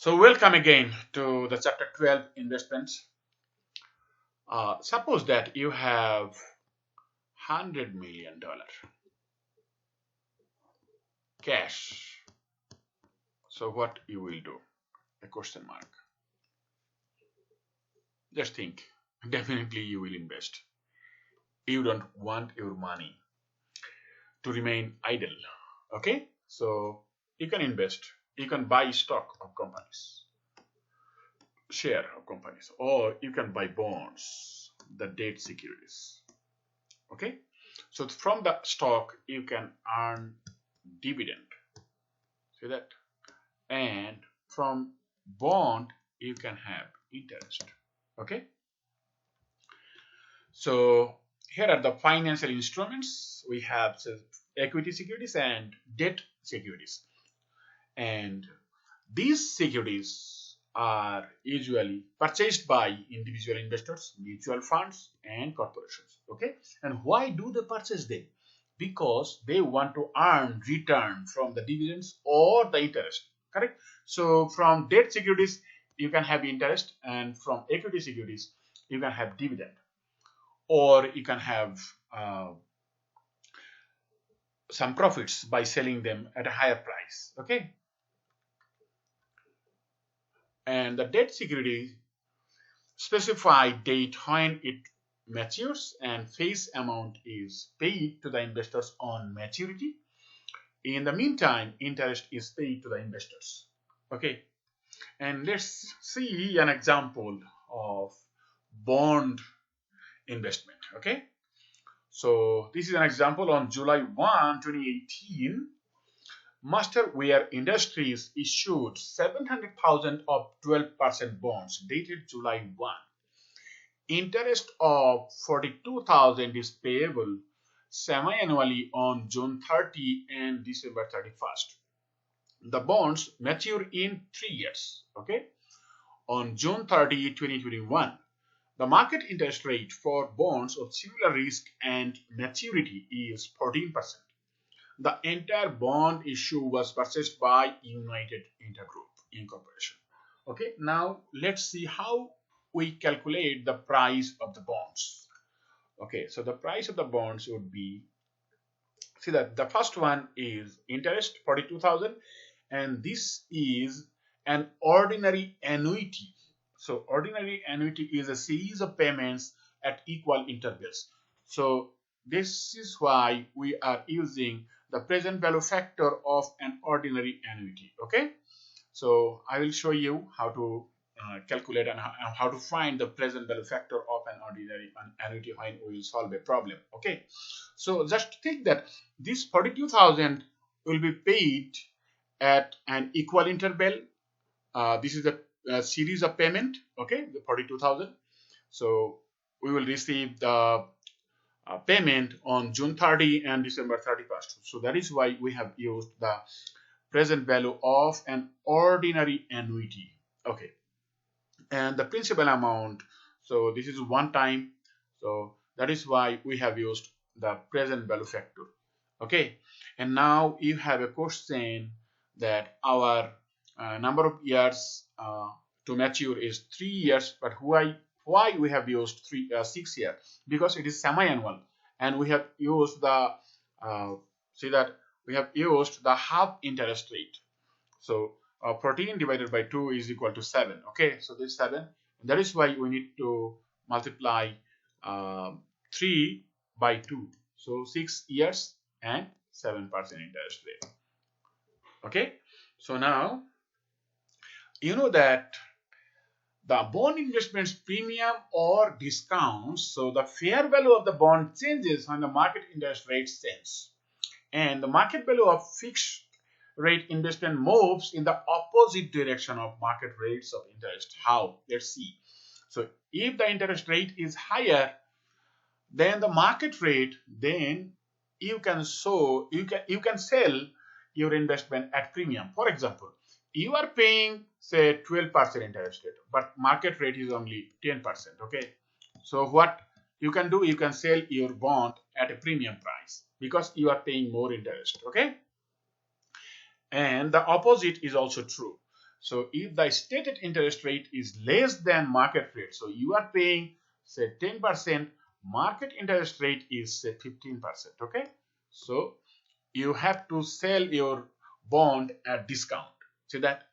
So welcome again to the chapter 12 investments. Suppose that you have $100 million cash. So what you will do? A question mark. Just think. Definitely you will invest. You don't want your money to remain idle. Okay? So you can invest. You can buy stock of companies, share of companies, or you can buy bonds, the debt securities. Okay? So from the stock you can earn dividend. See that? And from bond you can have interest. Okay? So here are the financial instruments. We have equity securities and debt securities. And these securities are usually purchased by individual investors, mutual funds, and corporations. Okay? And why do they purchase them? Because they want to earn return from the dividends or the interest. Correct? So from debt securities, you can have interest, and from equity securities, you can have dividend, or you can have some profits by selling them at a higher price. Okay? And the debt security specify date when it matures, and face amount is paid to the investors on maturity. In the meantime, interest is paid to the investors. Okay, and let's see an example of bond investment. Okay, so this is an example. On July 1, 2018, Masterwear Industries issued 700,000 of 12% bonds dated July 1. Interest of 42,000 is payable semi-annually on June 30 and December 31st. The bonds mature in 3 years. Okay, on June 30, 2021, the market interest rate for bonds of similar risk and maturity is 14%. The entire bond issue was purchased by United Intergroup Incorporation. Okay, now let's see how we calculate the price of the bonds. Okay, so the price of the bonds would be, see that the first one is interest 42,000, and this is an ordinary annuity. So ordinary annuity is a series of payments at equal intervals. So this is why we are using the present value factor of an ordinary annuity. Okay, so I will show you how to calculate and how to find the present value factor of an ordinary annuity when we will solve a problem. Okay, so just think that this 42,000 will be paid at an equal interval. This is a series of payment. Okay, the 42,000. So we will receive the payment on June 30 and December 31st. So that is why we have used the present value of an ordinary annuity. Okay, and the principal amount, so this is one time, so that is why we have used the present value factor. Okay, and now you have a question that our number of years to mature is 3 years, but why we have used 6 years? Because it is semi-annual, and we have used the see that we have used the half interest rate. So 14 divided by 2 is equal to 7. Okay, so this 7, and that is why we need to multiply 3 by 2. So 6 years and 7% interest rate. Okay, so now you know that the bond investments premium or discounts, so the fair value of the bond changes when the market interest rate changes, and the market value of fixed rate investment moves in the opposite direction of market rates of interest. How? Let's see. So if the interest rate is higher than the market rate, then you can sell your investment at premium. For example, you are paying say 12% interest rate, but market rate is only 10%. Okay, so what you can do, you can sell your bond at a premium price because you are paying more interest. Okay, and the opposite is also true. So if the stated interest rate is less than market rate, so you are paying say 10%, market interest rate is say 15%. Okay, so you have to sell your bond at discount. See that?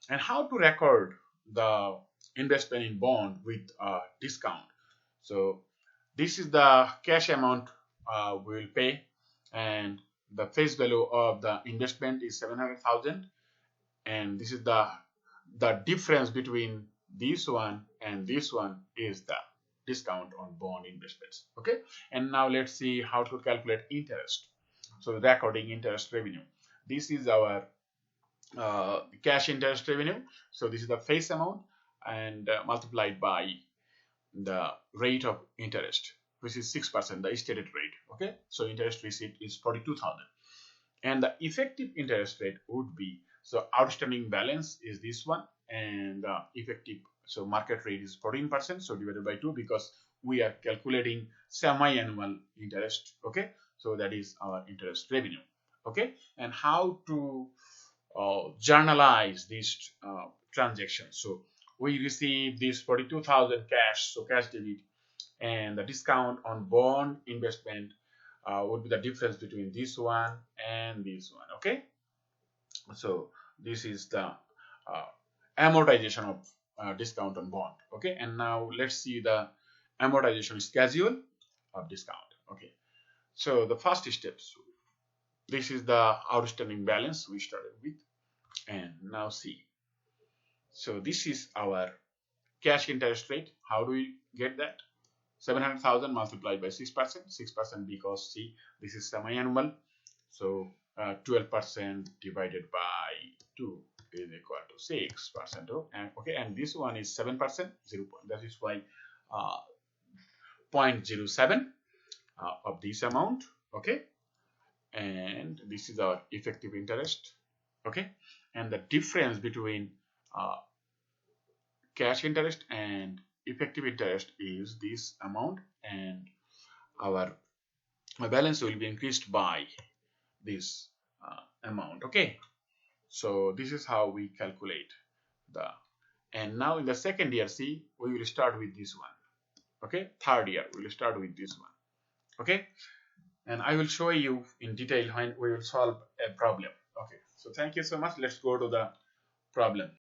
And how to record the investment in bond with a discount. So this is the cash amount we will pay, and the face value of the investment is 700,000, and this is the difference between this one and this one is the discount on bond investments. Okay, and now let's see how to calculate interest. So recording interest revenue. This is our cash interest revenue. So this is the face amount, and multiplied by the rate of interest, which is 6%, the stated rate. Okay, so interest receipt is 42,000, and the effective interest rate would be, so outstanding balance is this one, and effective, so market rate is 14%, so divided by 2, because we are calculating semi-annual interest. Okay, so that is our interest revenue. Okay, and how to journalize these transactions. So we receive this 42,000 cash, so cash debit, and the discount on bond investment would be the difference between this one and this one. Okay, so this is the amortization of discount on bond. Okay, and now let's see the amortization schedule of discount. Okay, so the first steps, this is the outstanding balance we started with, and now see, so this is our cash interest rate. How do we get that? 700,000 multiplied by 6%, 6%, because see, this is semi-annual, so 12% divided by 2 is equal to 6%. And okay, and this one is 7%, 0. That is why 0.07 of this amount. Okay, and this is our effective interest. Okay, and the difference between cash interest and effective interest is this amount, and our balance will be increased by this amount. Okay, so this is how we calculate the, and now in the second year, see, we will start with this one. Okay, third year we will start with this one. Okay, and I will show you in detail when we will solve a problem. Okay, so thank you so much. Let's go to the problem.